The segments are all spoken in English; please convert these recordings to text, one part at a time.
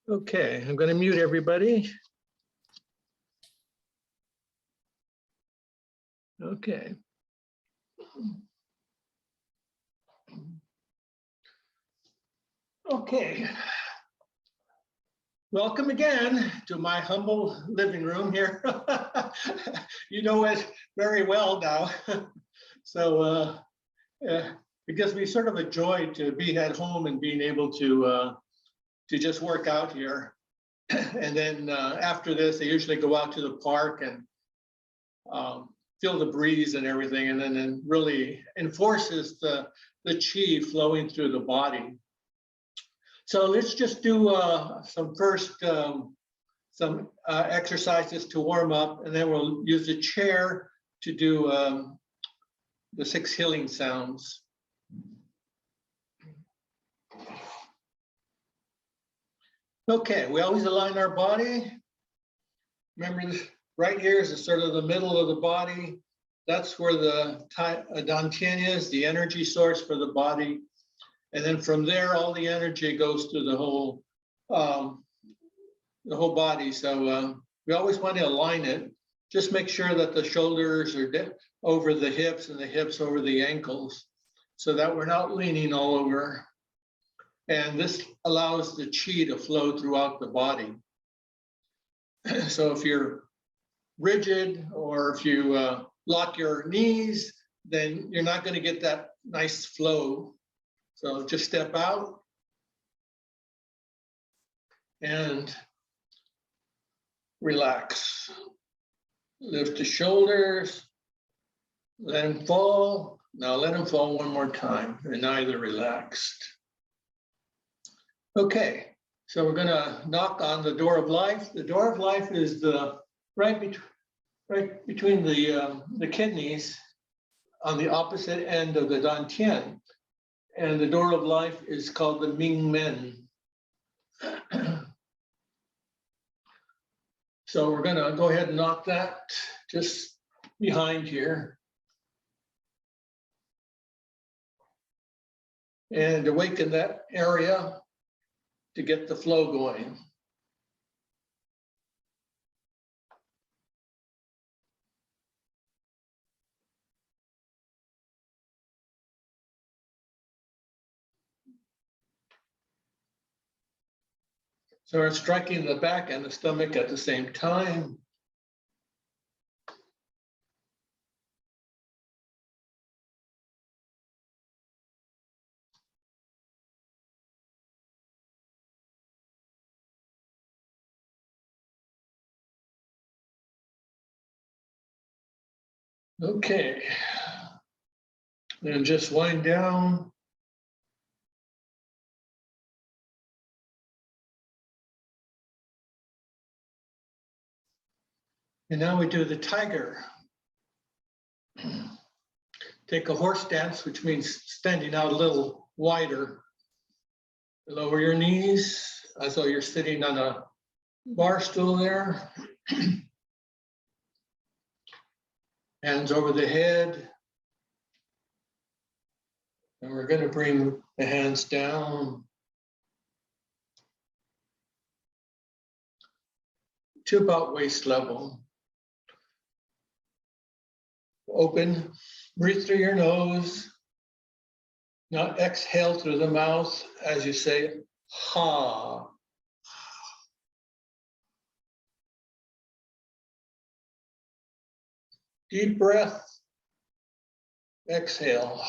Okay, I'm going to mute everybody. Okay. Okay. Welcome again to my humble living room here. You know it very well now. So it gives me sort of a joy to be at home and being able to just work out here. And then after this, I usually go out to the park and feel the breeze and everything, and then it really enforces the Qi flowing through the body. So let's just do some exercises to warm up, and then we'll use the chair to do the 6 healing sounds. Okay, we always align our body. Remember, this right here is sort of the middle of the body. That's where the dantian is, the energy source for the body. And then from there, all the energy goes through the whole body. So we always want to align it. Just make sure that the shoulders are over the hips and the hips over the ankles, so that we're not leaning all over. And this allows the Qi to flow throughout the body. So if you're rigid or if you lock your knees, then you're not going to get that nice flow. So just step out and relax. Lift the shoulders, let them fall. Now let them fall one more time, and now they're relaxed. Okay, so we're gonna knock on the door of life. The door of life is the right between the kidneys on the opposite end of the dantian. And the door of life is called the Ming Men. So we're gonna go ahead and knock that just behind here. And awaken that area to get the flow going. So we're striking the back and the stomach at the same time. Okay. And just wind down. And now we do the tiger. Take a horse stance, which means standing out a little wider. Lower your knees as though you're sitting on a bar stool there. Hands over the head. And we're going to bring the hands down to about waist level. Open, breathe through your nose. Now exhale through the mouth as you say, ha. Deep breath, exhale.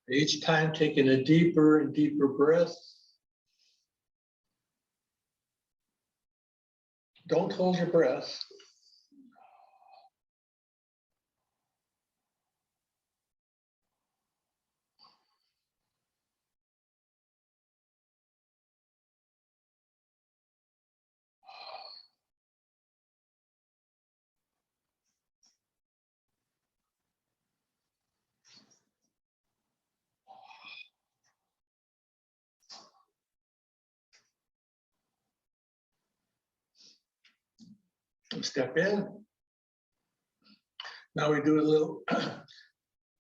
Each time taking a deeper and deeper breath. Don't hold your breath. Step in. Now we do a little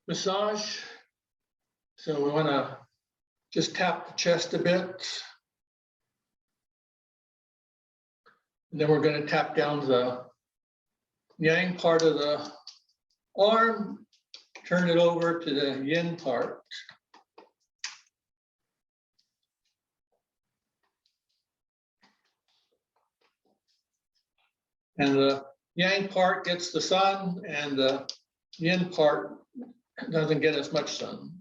massage. So we want to just tap the chest a bit. And then we're going to tap down the yang part of the arm, turn it over to the yin part. And the yang part gets the sun, and the yin part doesn't get as much sun.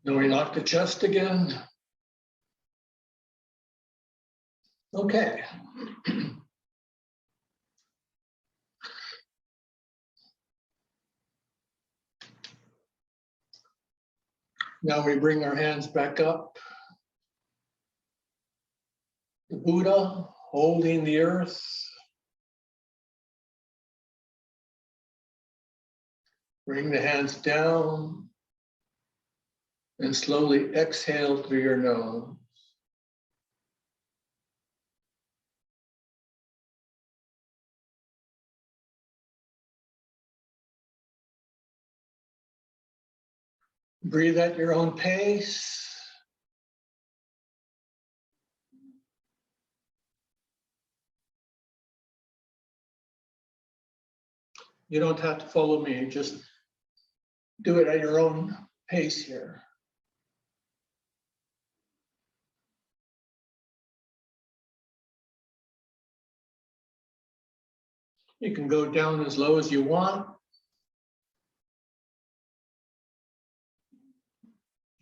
Then we lock the chest again. Okay. Now we bring our hands back up. The Buddha holding the earth. Bring the hands down and slowly exhale through your nose. Breathe at your own pace. You don't have to follow me, just do it at your own pace here. You can go down as low as you want.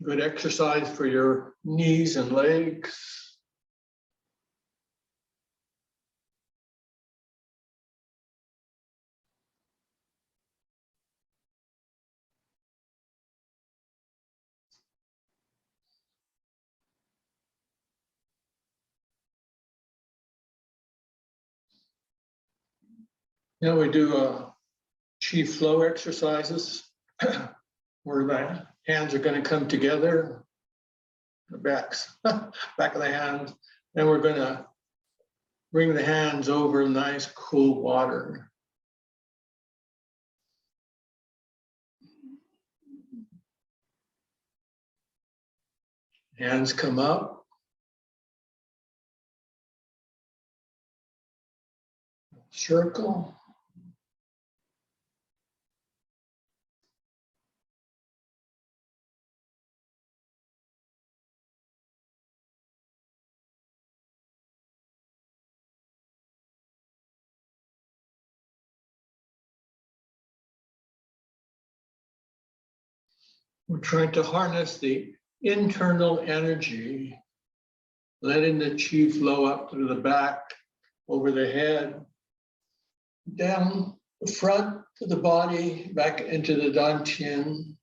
Good exercise for your knees and legs. Now we do Qi flow exercises where the hands are going to come together, the backs, back of the hands, and we're going to bring the hands over nice cool water. Hands come up. Circle. We're trying to harness the internal energy, letting the Qi flow up through the back, over the head, down the front of the body, back into the dantian.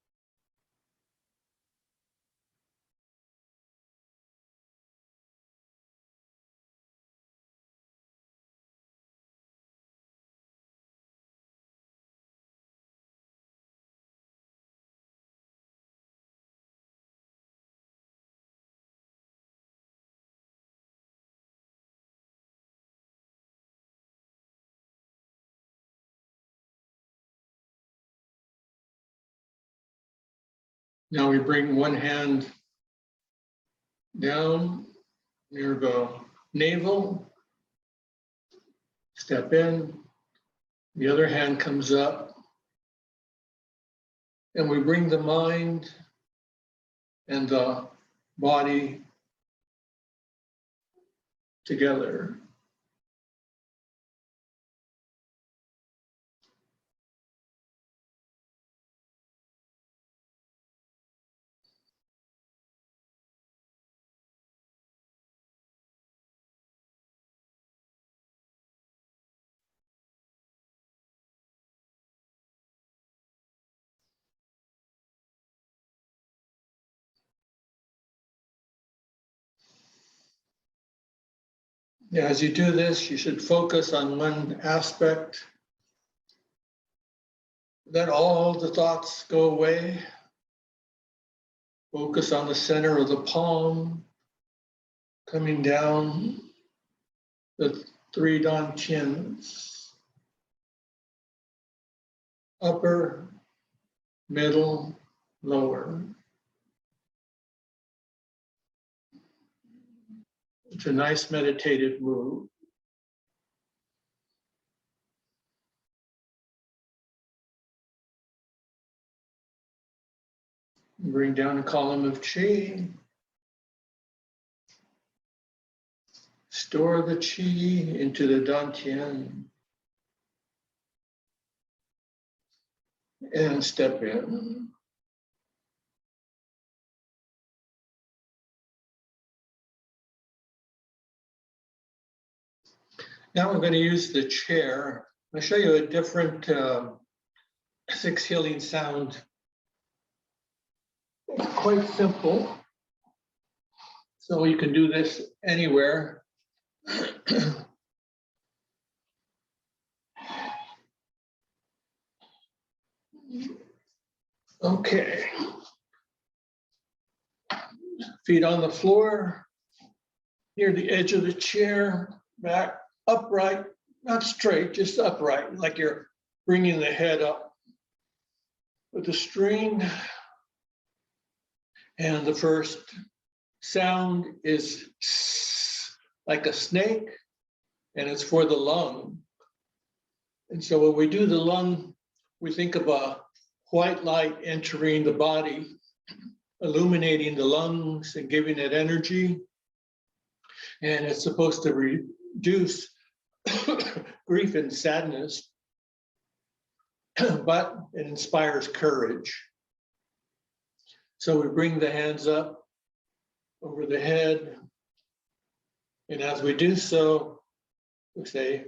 Now we bring one hand down near the navel, step in, the other hand comes up, and we bring the mind and the body together. As you do this, you should focus on one aspect. Let all the thoughts go away. Focus on the center of the palm, coming down the three dantians, upper, middle, lower. It's a nice meditative move. Bring down a column of Chih. Store the Chih into the dantian. And step in. Now we're going to use the chair. I'll show you a different 6 healing sound. It's quite simple. So you can do this anywhere. Okay. Feet on the floor, near the edge of the chair, back upright, not straight, just upright, like you're bringing the head up with the string. And the first sound is like a snake, and it's for the lung. And so when we do the lung, we think of a white light entering the body, illuminating the lungs and giving it energy. And it's supposed to reduce grief and sadness, but it inspires courage. So we bring the hands up over the head. And as we do so, we say,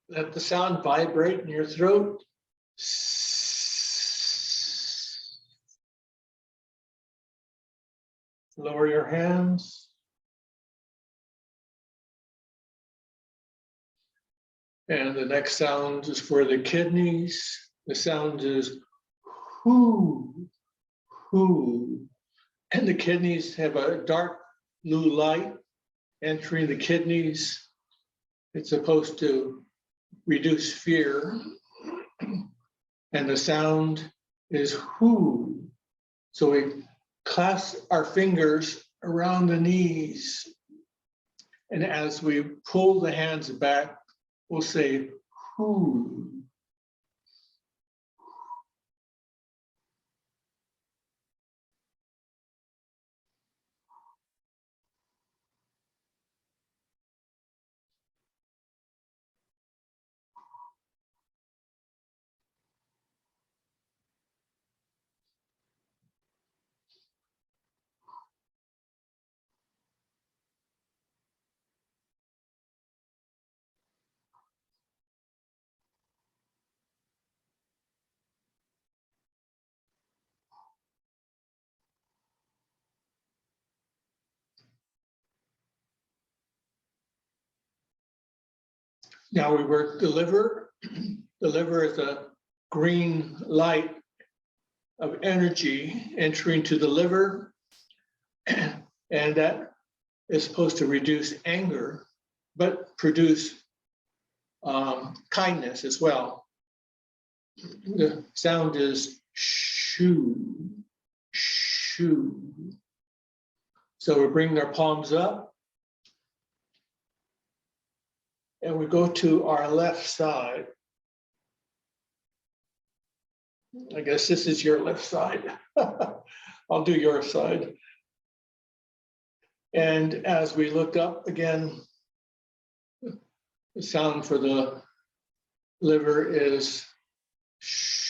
let the sound vibrate in your throat. Lower your hands. And the next sound is for the kidneys. The sound is whoo, whoo. And the kidneys have a dark blue light entering the kidneys. It's supposed to reduce fear. And the sound is whoo. So we clasp our fingers around the knees. And as we pull the hands back, we'll say whoo. Now we work the liver. The liver is a green light of energy entering to the liver, and that is supposed to reduce anger, but produce kindness as well. The sound is shoo, shoo. So we bring our palms up, and we go to our left side. I guess this is your left side. I'll do your side. And as we look up again, the sound for the liver is shh.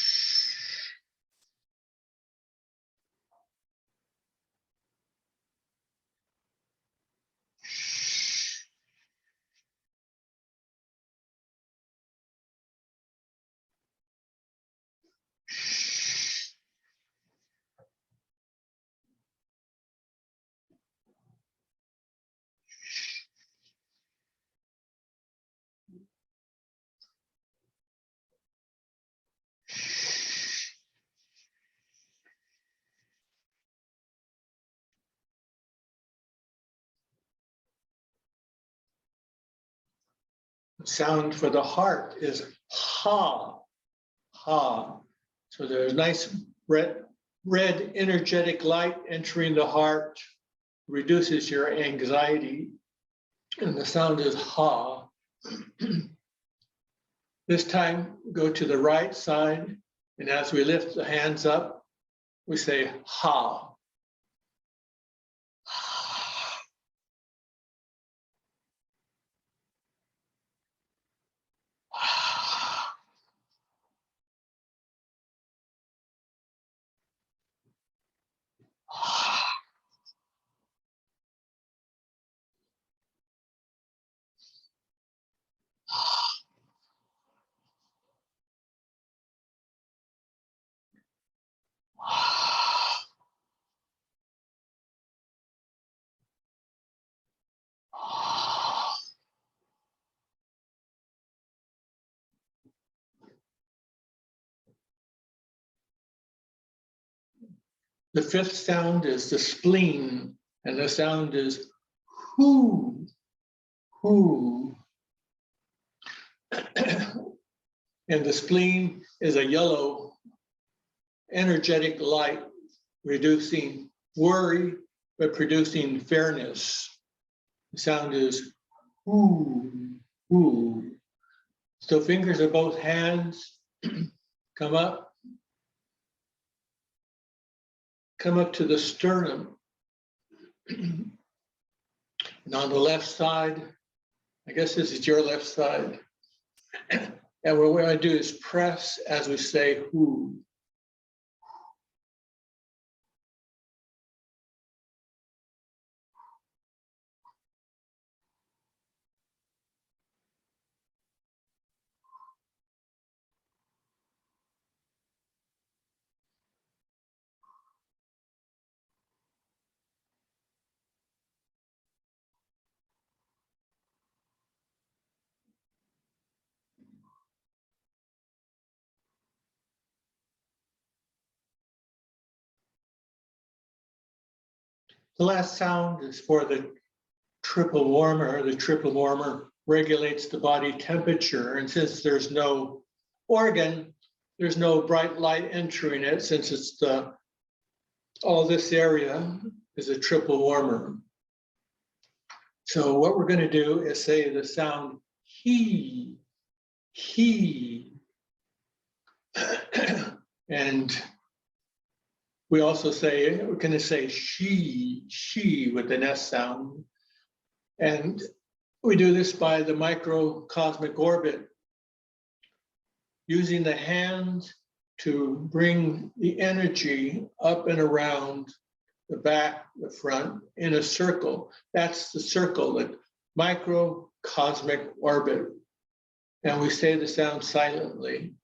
Sound for the heart is ha, ha. So there's nice red energetic light entering the heart, reduces your anxiety, and the sound is ha. This time, go to the right side, and as we lift the hands up, we say ha. The fifth sound is the spleen, and the sound is hoo, hoo. And the spleen is a yellow, energetic light, reducing worry, but producing fairness. The sound is hoo, hoo. So fingers of both hands come up to the sternum. And on the left side, I guess this is your left side. And what we're going to do is press as we say who. The last sound is for the triple warmer. The triple warmer regulates the body temperature. And since there's no organ, there's no bright light entering it, since it's all this area is a triple warmer. So what we're going to do is say the sound he. And we also say, we're going to say she with an S sound. And we do this by the microcosmic orbit, using the hands to bring the energy up and around the back, the front, in a circle. That's the circle, the microcosmic orbit. And we say the sound silently.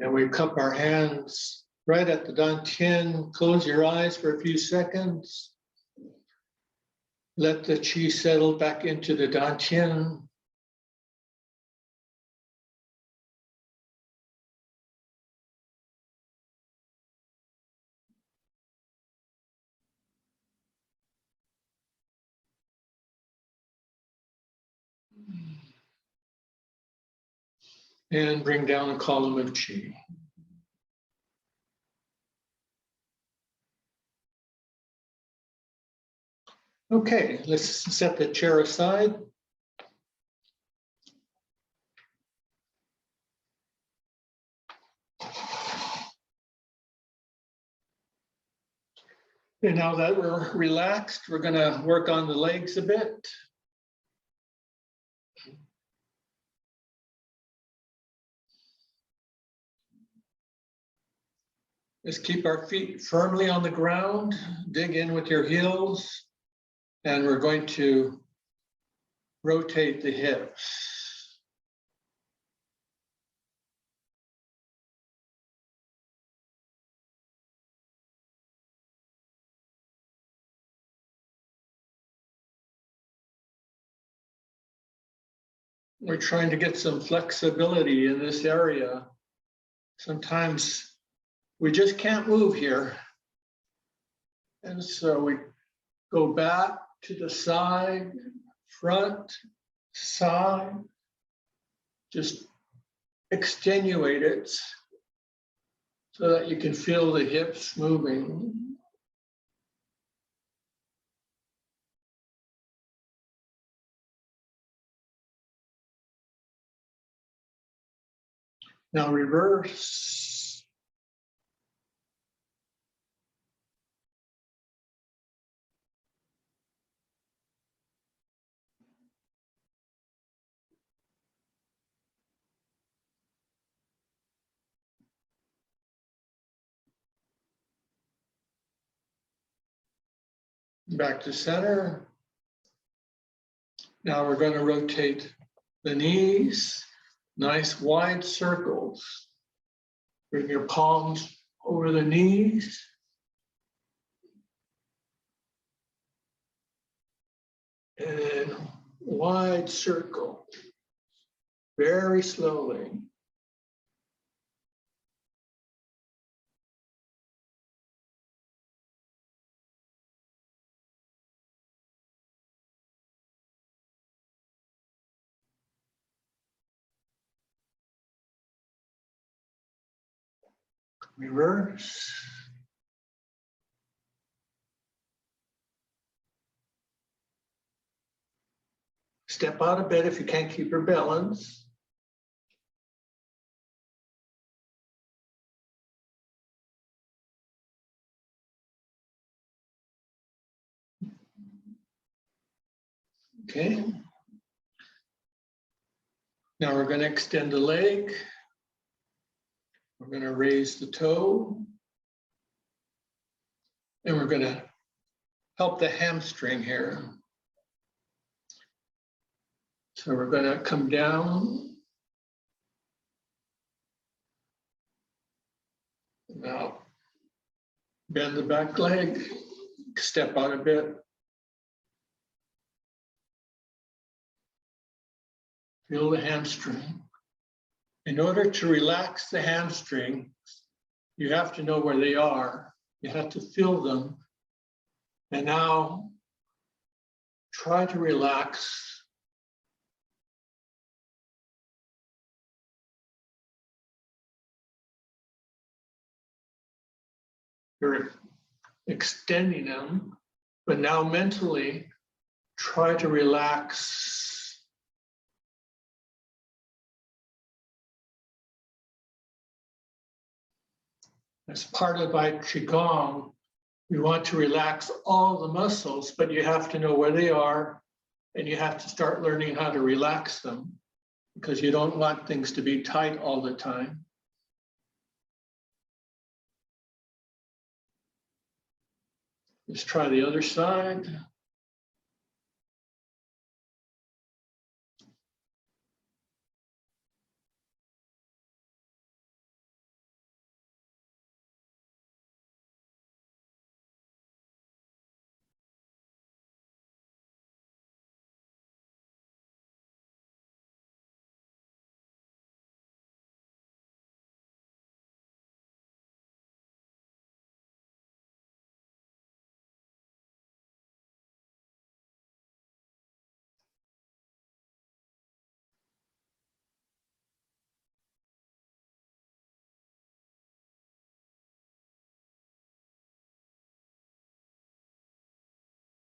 And we cup our hands right at the dantian. Close your eyes for a few seconds. Let the Qi settle back into the Dantian. And bring down a column of Qi. Okay, let's set the chair aside. And now that we're relaxed, we're going to work on the legs a bit. Just keep our feet firmly on the ground, dig in with your heels, and we're going to rotate the hips. We're trying to get some flexibility in this area. Sometimes we just can't move here. And so we go back to the side, front, side, just extenuate it so that you can feel the hips moving. Now reverse. Back to center. Now we're going to rotate the knees, nice wide circles. Bring your palms over the knees. And wide circle, very slowly. Reverse. Step out a bit if you can't keep your balance. Okay. Now we're going to extend the leg. We're going to raise the toe. And we're going to help the hamstring here. So we're going to come down. Now bend the back leg, step out a bit. Feel the hamstring. In order to relax the hamstring, you have to know where they are. You have to feel them. And now try to relax. You're extending them, but now mentally try to relax. As part of our Qigong, we want to relax all the muscles, but you have to know where they are, and you have to start learning how to relax them because you don't want things to be tight all the time. Let's try the other side.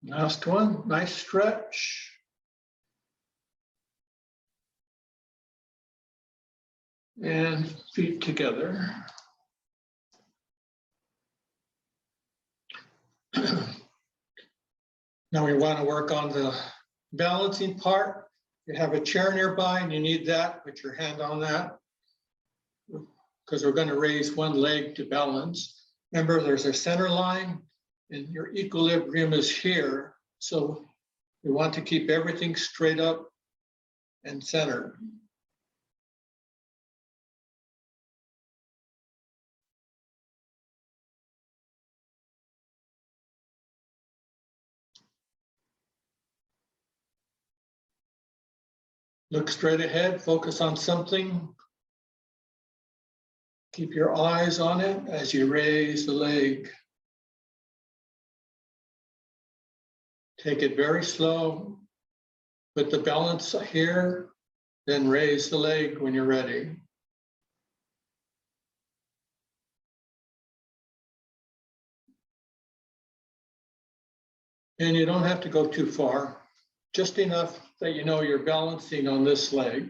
Last one, nice stretch. And feet together. Now we want to work on the balancing part. You have a chair nearby and you need that, put your hand on that, because we're going to raise one leg to balance. Remember, there's a center line and your equilibrium is here. So we want to keep everything straight up and centered. Look straight ahead, focus on something. Keep your eyes on it as you raise the leg. Take it very slow. Put the balance here, then raise the leg when you're ready. And you don't have to go too far, just enough that you know you're balancing on this leg.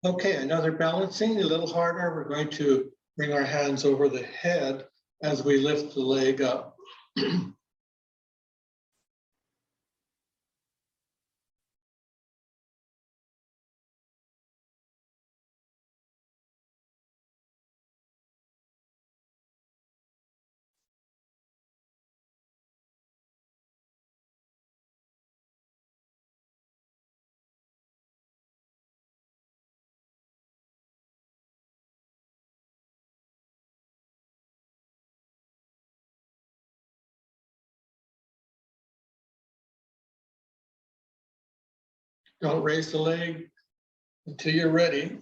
Okay, another balancing, a little harder. We're going to bring our hands over the head as we lift the leg up. Don't raise the leg until you're ready.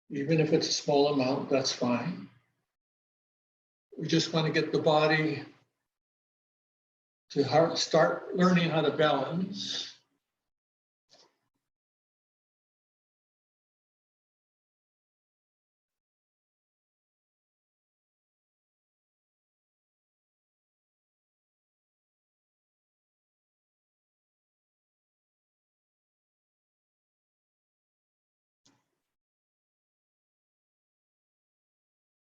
Even if it's a small amount, that's fine. We just want to get the body to start learning how to balance.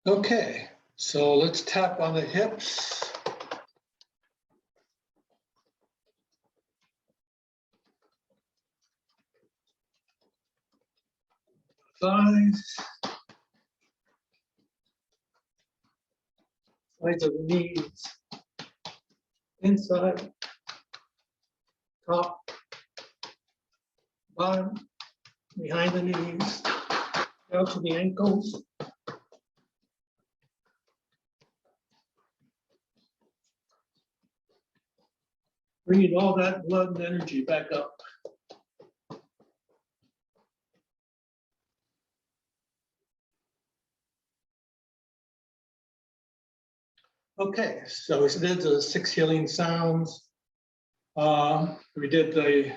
Okay, so let's tap on the hips. Thighs. Sides of the knees. Inside. Top. Bottom. Behind the knees. Down to the ankles. Bringing all that blood and energy back up. Okay, so we did the 6 healing sounds. We did the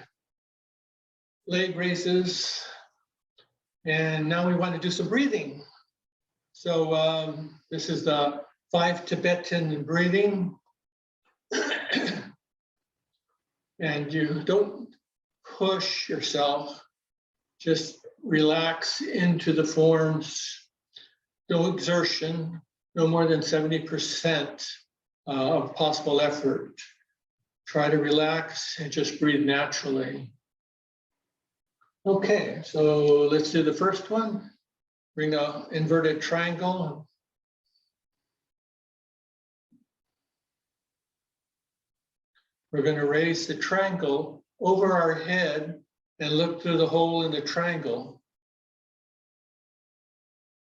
leg raises, and now we want to do some breathing. So this is the 5 Tibetan breathing. And you don't push yourself, just relax into the forms, no exertion, no more than 70% of possible effort. Try to relax and just breathe naturally. Okay, so let's do the first one. Bring an inverted triangle. We're going to raise the triangle over our head and look through the hole in the triangle.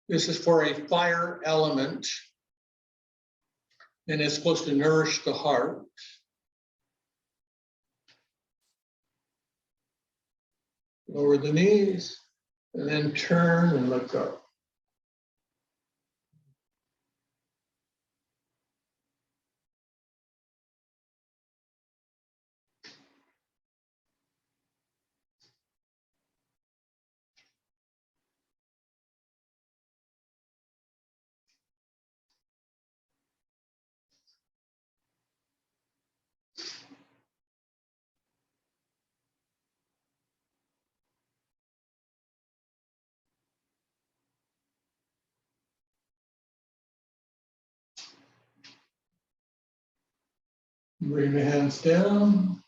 This is for a fire element, and it's supposed to nourish the heart. Lower the knees, and then turn and look up. Bring the hands down.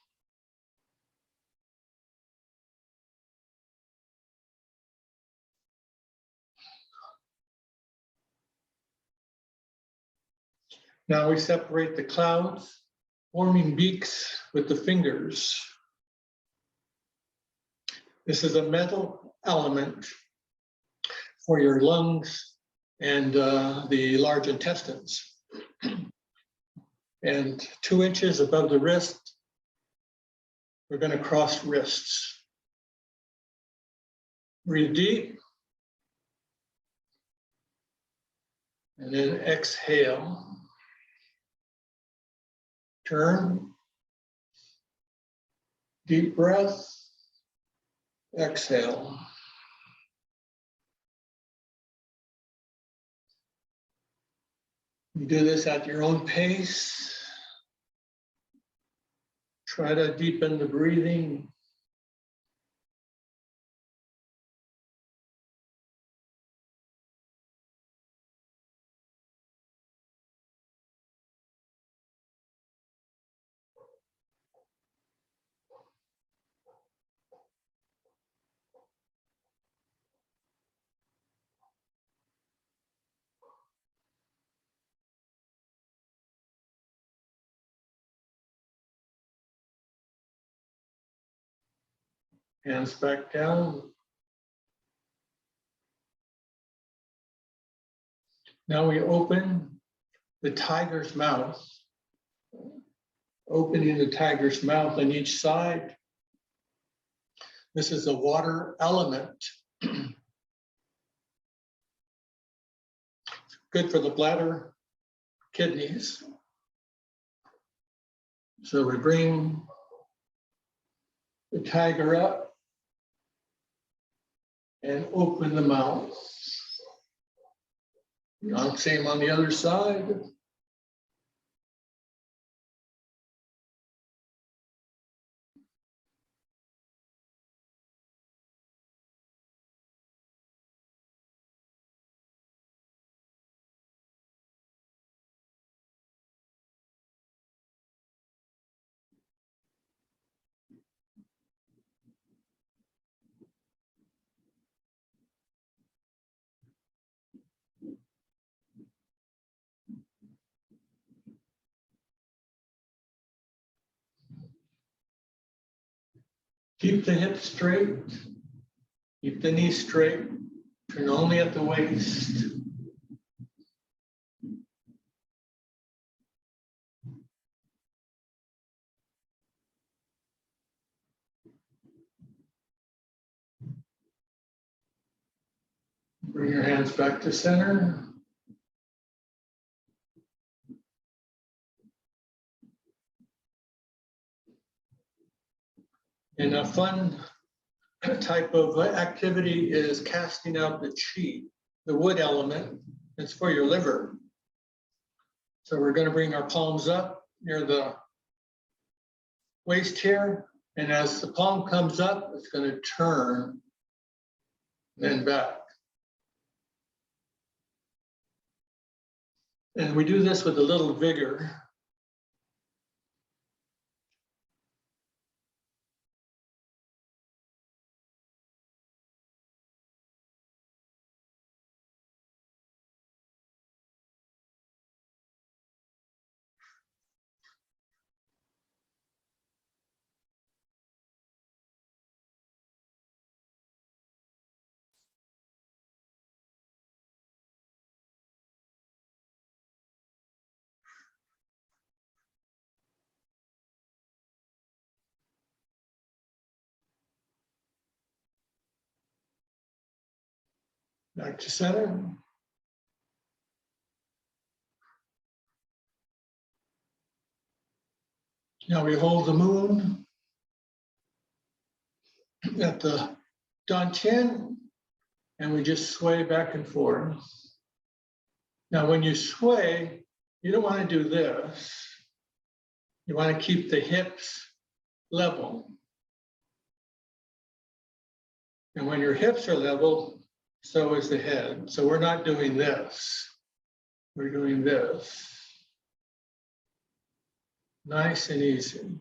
Now we separate the clouds, forming beaks with the fingers. This is a metal element for your lungs and the large intestines. And 2 inches above the wrist, we're going to cross wrists. Breathe deep. And then exhale. Turn. Deep breath. Exhale. You do this at your own pace. Try to deepen the breathing. Hands back down. Now we open the tiger's mouth, opening the tiger's mouth on each side. This is a water element. Good for the bladder, kidneys. So we bring the tiger up and open the mouth. Now, same on the other side. Keep the hips straight. Keep the knees straight. Turn only at the waist. Bring your hands back to center. And a fun type of activity is casting out the Chih, the wood element. It's for your liver. So we're going to bring our palms up near the waist here. And as the palm comes up, it's going to turn, then back. And we do this with a little vigor. Back to center. Now we hold the moon at the dantian, and we just sway back and forth. Now, when you sway, you don't want to do this. You want to keep the hips level. And when your hips are level, so is the head. So we're not doing this. We're doing this. Nice and easy.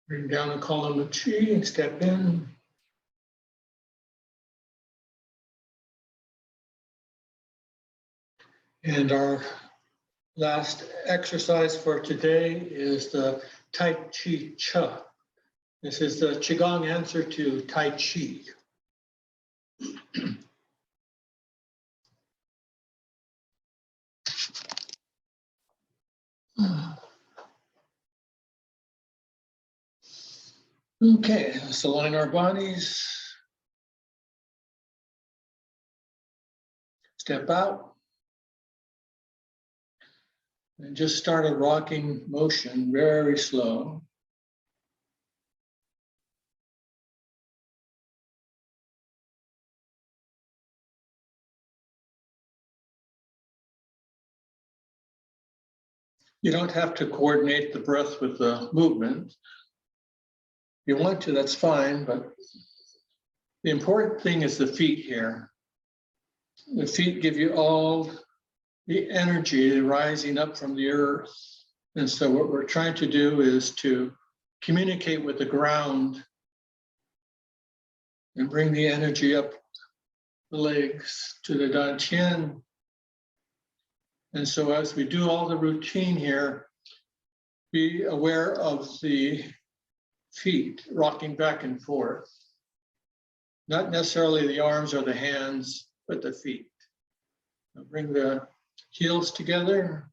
Bring down the column of Chih and step in. And our last exercise for today is the Tai Chi Chih. This is the Qigong answer to Tai Chi. Okay, let's align our bodies. Step out. And just start a rocking motion, very slow. You don't have to coordinate the breath with the movement. If you want to, that's fine, but the important thing is the feet here. The feet give you all the energy rising up from the earth. And so what we're trying to do is to communicate with the ground and bring the energy up the legs to the dantian. And so as we do all the routine here, be aware of the feet rocking back and forth. Not necessarily the arms or the hands, but the feet. Now bring the heels together,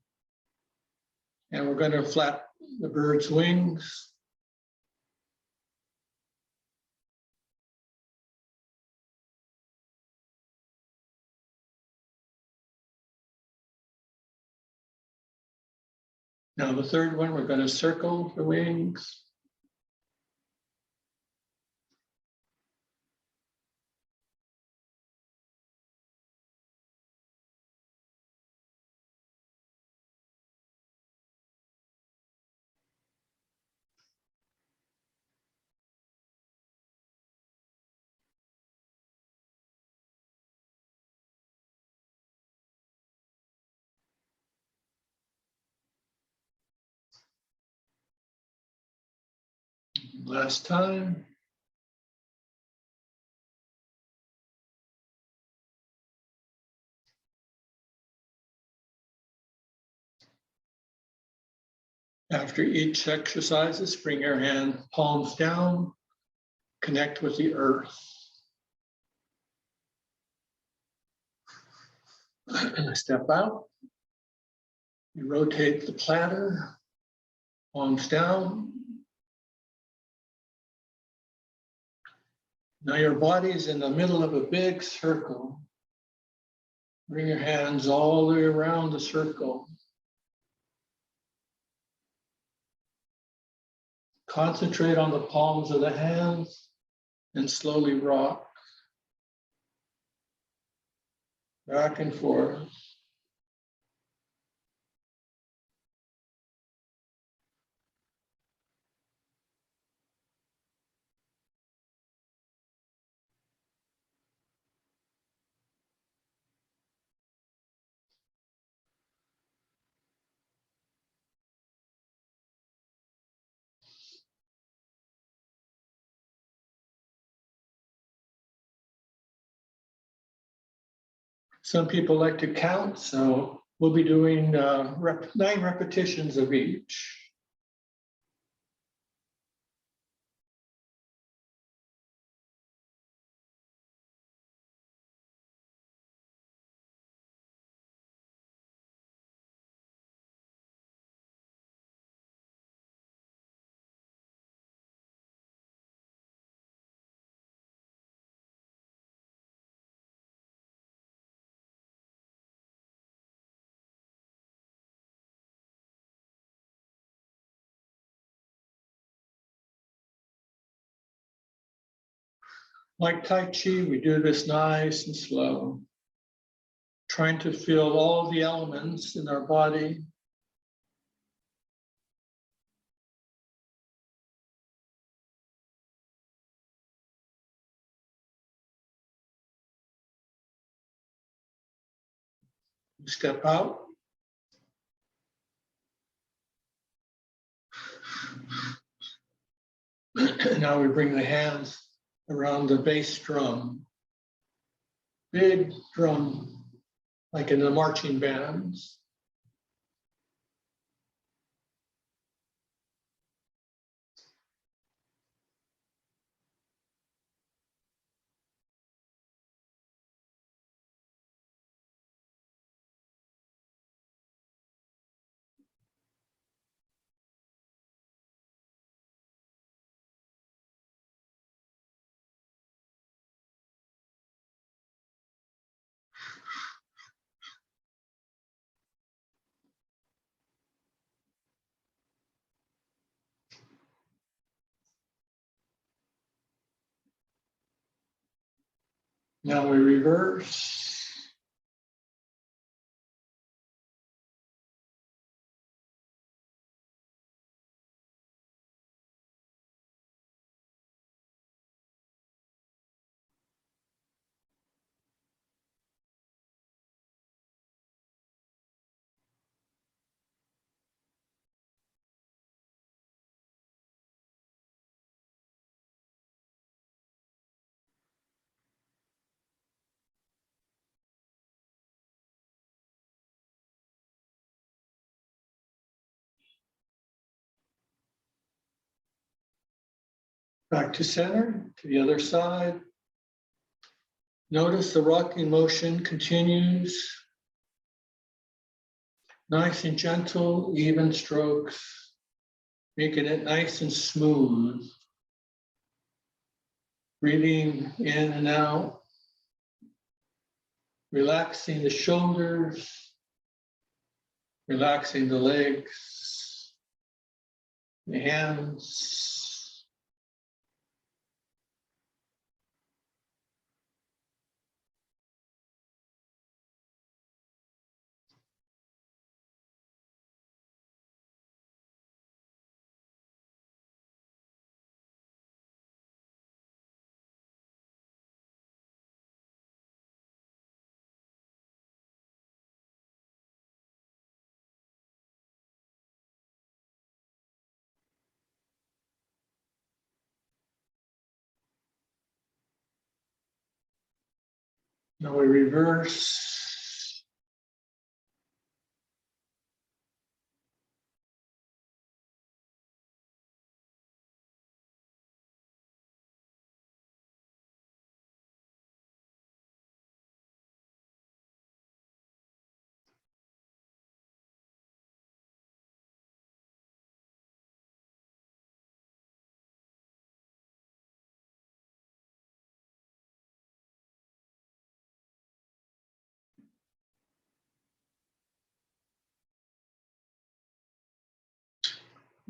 and we're going to flap the bird's wings. Now the third one, we're going to circle the wings. Last time. After each exercise, bring your hand palms down, connect with the earth. Step out. You rotate the platter, palms down. Now your body is in the middle of a big circle. Bring your hands all the way around the circle. Concentrate on the palms of the hands and slowly rock back and forth. Some people like to count, so we'll be doing 9 repetitions of each. Like Tai Chi, we do this nice and slow, trying to feel all the elements in our body. Step out. Now we bring the hands around the bass drum. Big drum, like in the marching bands. Now we reverse. Back to center, to the other side. Notice the rocking motion continues. Nice and gentle, even strokes, making it nice and smooth. Breathing in and out, relaxing the shoulders, relaxing the legs, the hands. Now we reverse.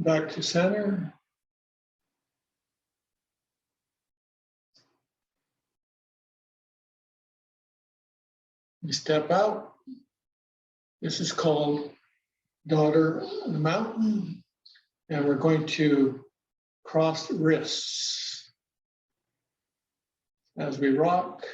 Back to center. We step out. This is called Daughter of the Mountain. And we're going to cross wrists as we rock.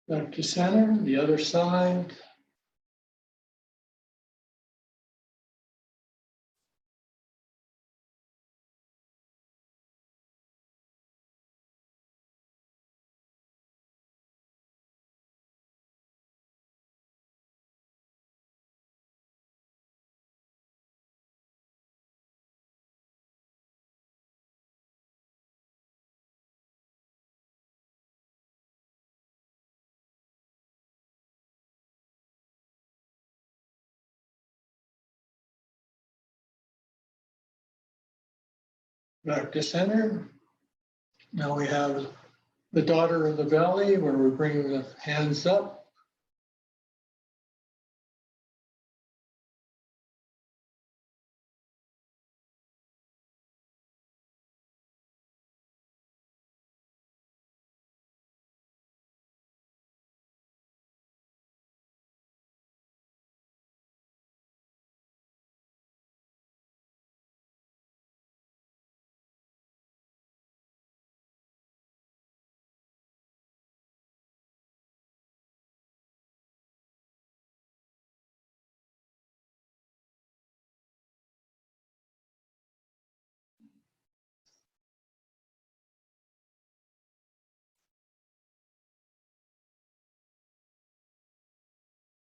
Back to center, the other side. Back to center. Now we have the Daughter of the Valley, where we bring the hands up.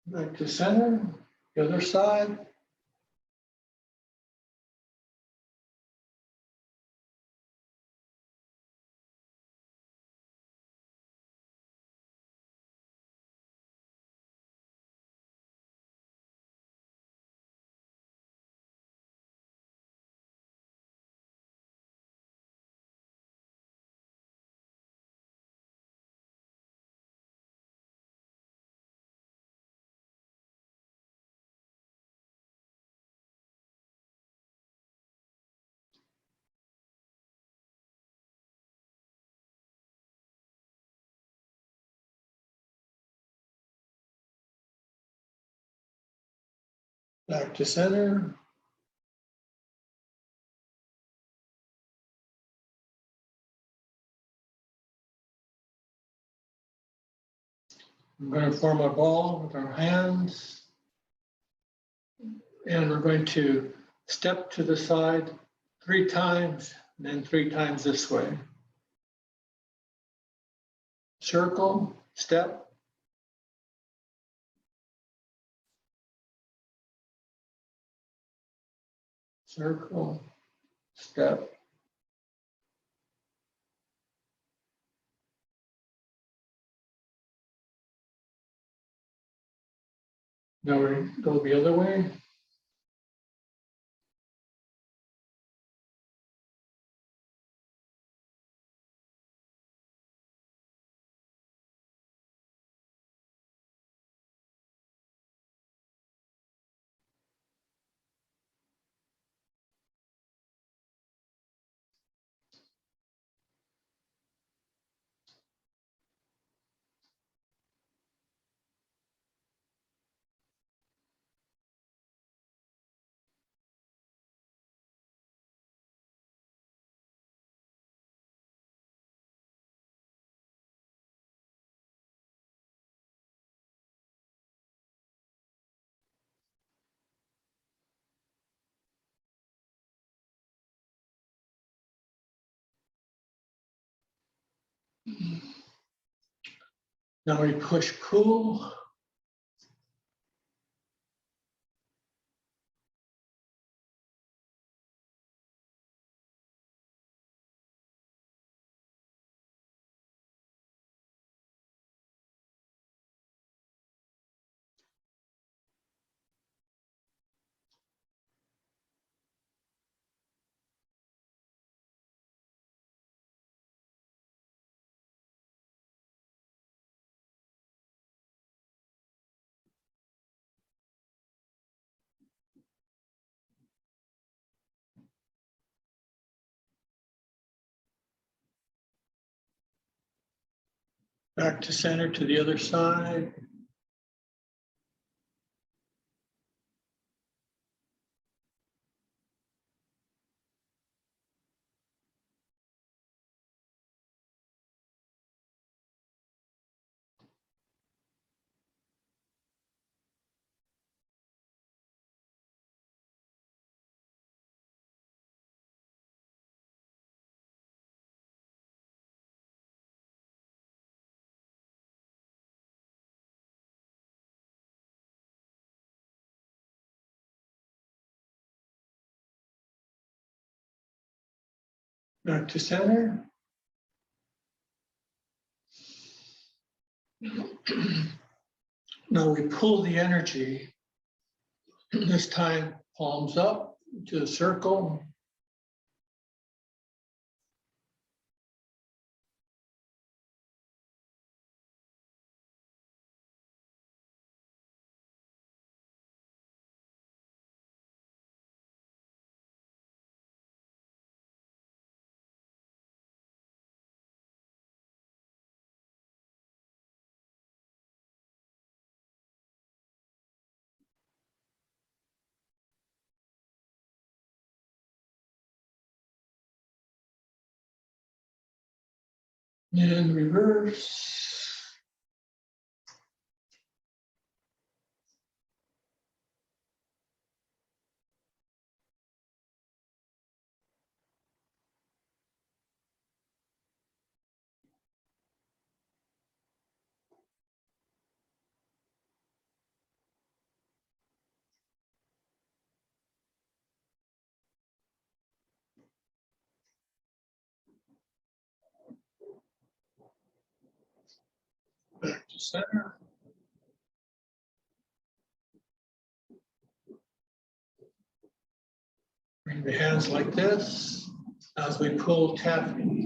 Back to center, the other side. Back to center. I'm going to form a ball with our hands. And we're going to step to the side 3 times, and then 3 times this way. Circle, step. Circle, step. Now we go the other way. Now we push pull. Back to center to the other side. Back to center. Now we pull the energy, this time palms up to the circle. And reverse. Back to center. Bring the hands like this as we pull taffy.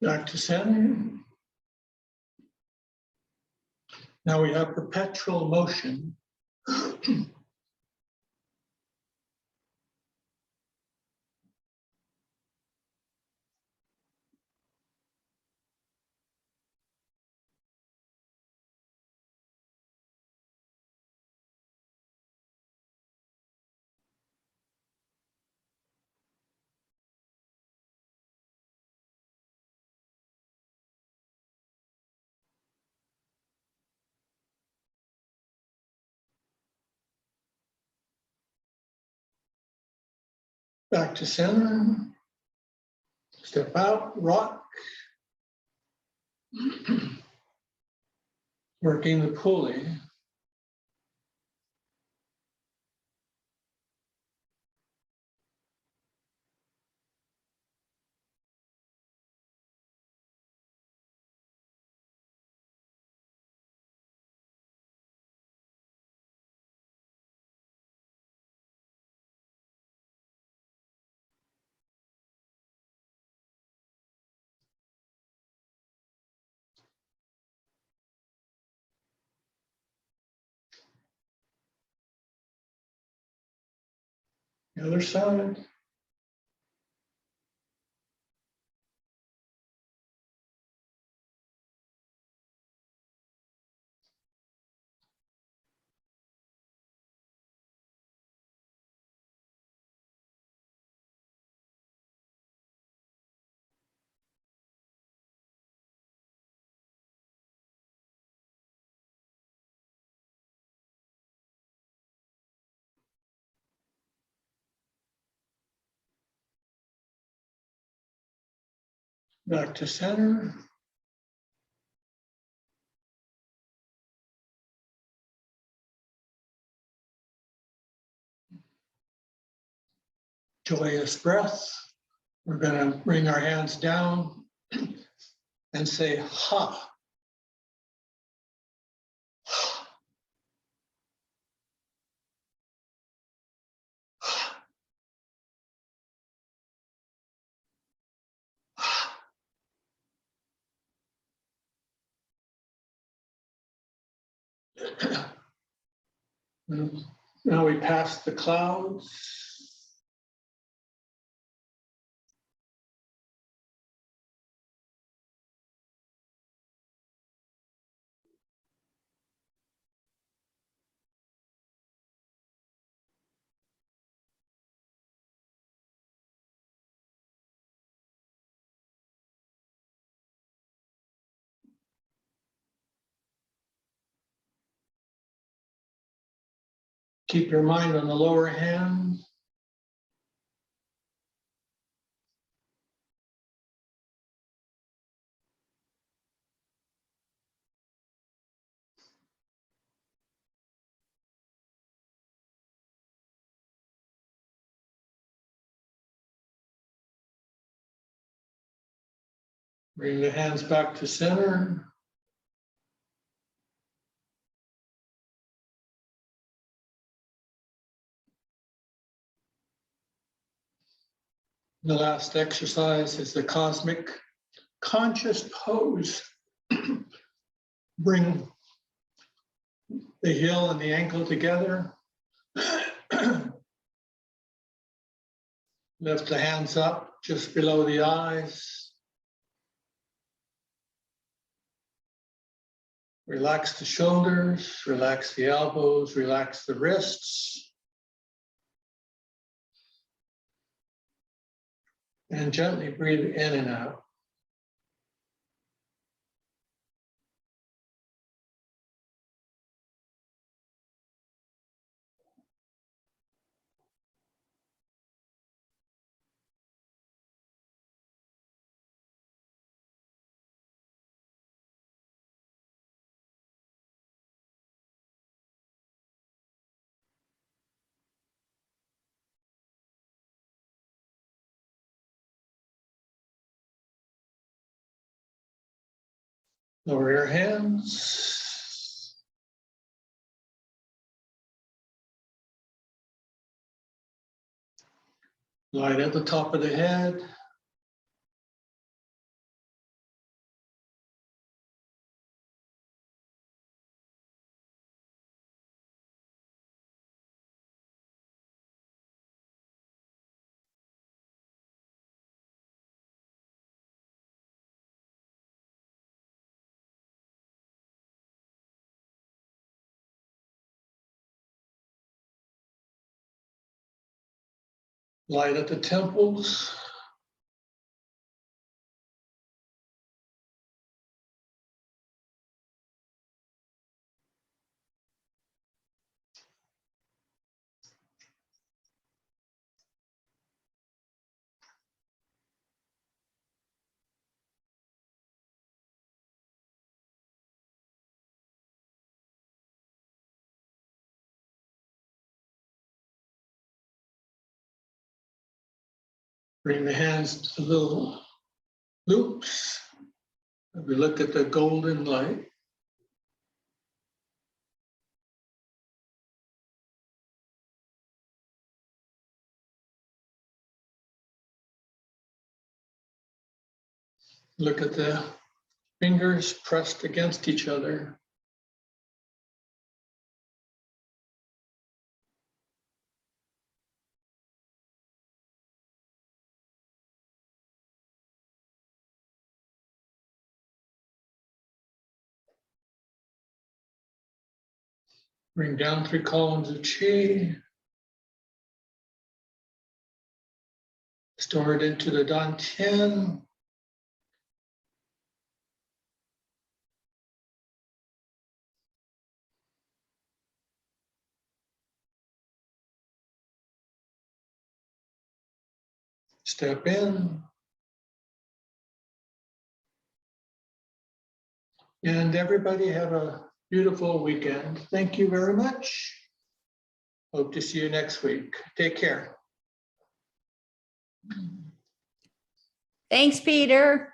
Back to center. Now we have perpetual motion. Back to center. Step out, rock. Working the pulley. The other side. Back to center. Joyous breath. We're going to bring our hands down and say ha. Now we pass the clouds. Keep your mind on the lower hand. Bring the hands back to center. The last exercise is the cosmic conscious pose. Bring the heel and the ankle together. Lift the hands up just below the eyes. Relax the shoulders, relax the elbows, relax the wrists. And gently breathe in and out. Lower your hands. Light at the top of the head. Light at the temples. Bring the hands to the little loops. We look at the golden light. Look at the fingers pressed against each other. Bring down 3 columns of Chih. Store it into the dantian. Step in. And everybody have a beautiful weekend. Thank you very much. Hope to see you next week. Take care. Thanks, Peter.